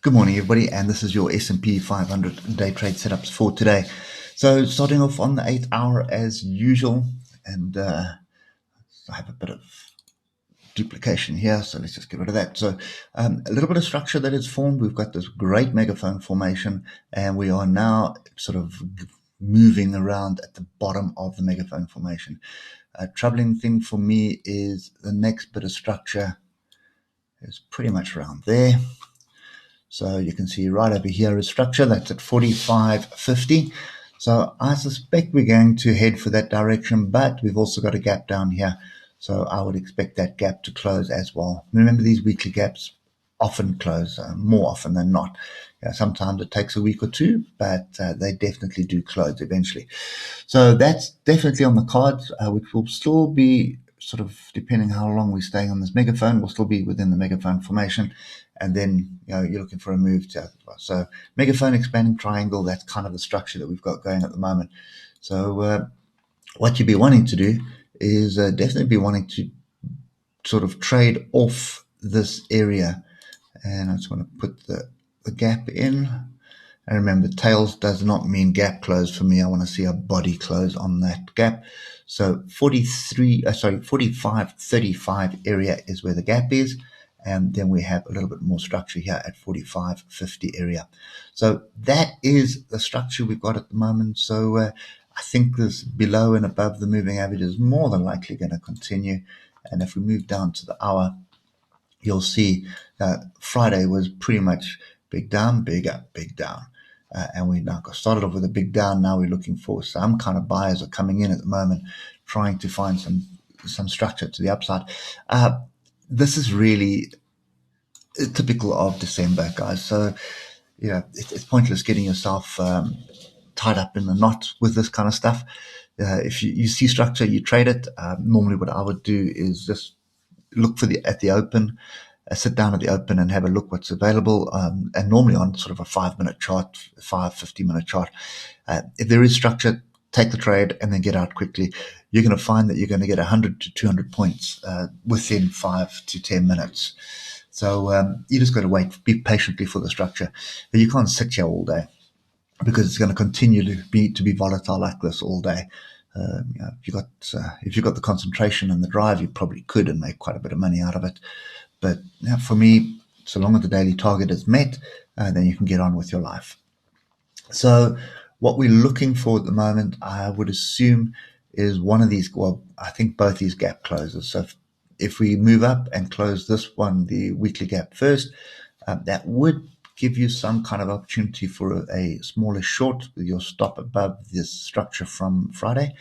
Good morning, everybody, and this is your S&P 500 day trade setups for today. So starting off on the 8 hour as usual, and I have a bit of duplication here, so let's just get rid of that. So a little bit of structure that is formed. We've got this great megaphone formation, and we are now sort of moving around at the bottom of the megaphone formation. A troubling thing for me is the next bit of structure is pretty much around there. So you can see right over here is structure that's at 45.50. So I suspect we're going to head for that direction, but we've also got a gap down here. So I would expect that gap to close as well. Remember, these weekly gaps often close, more often than not. Sometimes it takes a week or two, but they definitely do close eventually. So that's definitely on the cards, which will still be sort of, depending how long we're staying on this megaphone, we'll still be within the megaphone formation. And then, you're looking for a move to, so megaphone expanding triangle, that's kind of the structure that we've got going at the moment. So what you'd be wanting to do is definitely be wanting to sort of trade off this area. And I just want to put the gap in. And remember, tails does not mean gap close for me. I want to see a body close on that gap. So 45.35 area is where the gap is. And then we have a little bit more structure here at 45.50 area. So that is the structure we've got at the moment. So I think this below and above the moving average is more than likely going to continue. And if we move down to the hour, you'll see Friday was pretty much big down, big up, big down. And we now got started off with a big down. Now we're looking for some kind of buyers are coming in at the moment, trying to find some structure to the upside. This is really typical of December, guys. So, it's pointless getting yourself tied up in the knot with this kind of stuff. If you see structure, you trade it. Normally what I would do is just look at the open, sit down at the open and have a look what's available, and normally on sort of a 5-minute chart, 50-minute chart. If there is structure, take the trade and then get out quickly. You're going to find that you're going to get 100 to 200 points within 5 to 10 minutes. So you just got to wait, be patiently for the structure. But you can't sit here all day because it's going to continue to be volatile like this all day. If you got the concentration and the drive, you probably could and make quite a bit of money out of it. But for me, so long as the daily target is met, then you can get on with your life. So what we're looking for at the moment, I would assume, is one of these, well, I think both these gap closes. So if we move up and close this one, the weekly gap first, that would give you some kind of opportunity for a smaller short with your stop above this structure from Friday.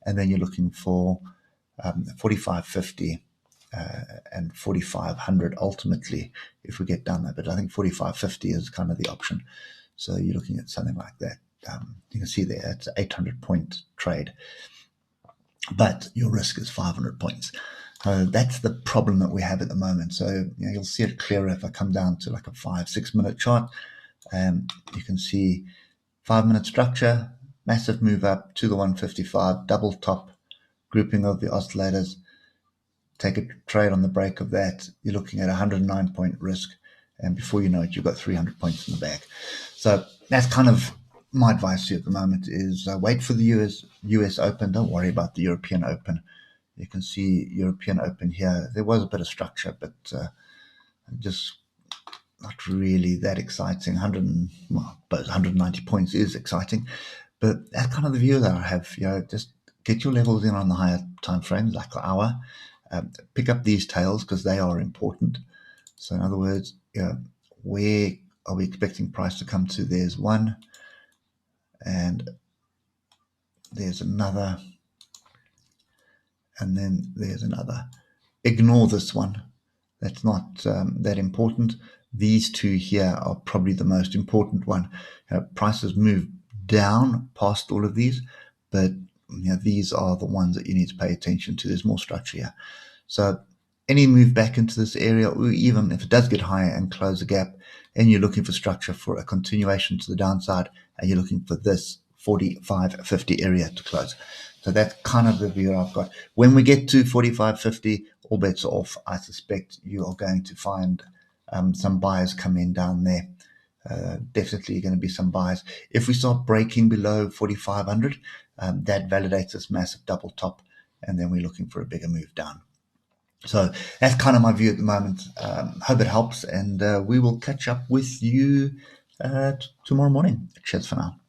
And then you're looking for 45.50 and 4,500 ultimately if we get down there. But I think 45.50 is kind of the option. So you're looking at something like that. You can see there, it's an 800-point trade. But your risk is 500 points. That's the problem that we have at the moment. So you'll see it clearer if I come down to like a 5-6 minute chart. You can see 5-minute structure, massive move up to the 155, double top, grouping of the oscillators. Take a trade on the break of that. You're looking at 109-point risk. And before you know it, you've got 300 points in the bag. So that's kind of my advice to you at the moment is wait for the US Open. Don't worry about the European Open. You can see European Open here. There was a bit of structure, but just not really that exciting. 190 points is exciting, but that's kind of the view that I have. Just get your levels in on the higher time frames, like the hour. Pick up these tails because they are important. So in other words, where are we expecting price to come to? There's one, and there's another. And then there's another. Ignore this one. That's not that important. These two here are probably the most important one. Prices move down past all of these, but these are the ones that you need to pay attention to. There's more structure here. So any move back into this area, or even if it does get higher and close a gap, and you're looking for structure for a continuation to the downside, and you're looking for this 45.50 area to close. So that's kind of the view I've got. When we get to 45.50, all bets are off. I suspect you are going to find some buyers come in down there. definitely going to be some buys. If we start breaking below 4,500, that validates this massive double top, and then we're looking for a bigger move down. So that's kind of my view at the moment. Hope it helps, and we will catch up with you tomorrow morning. Cheers for now.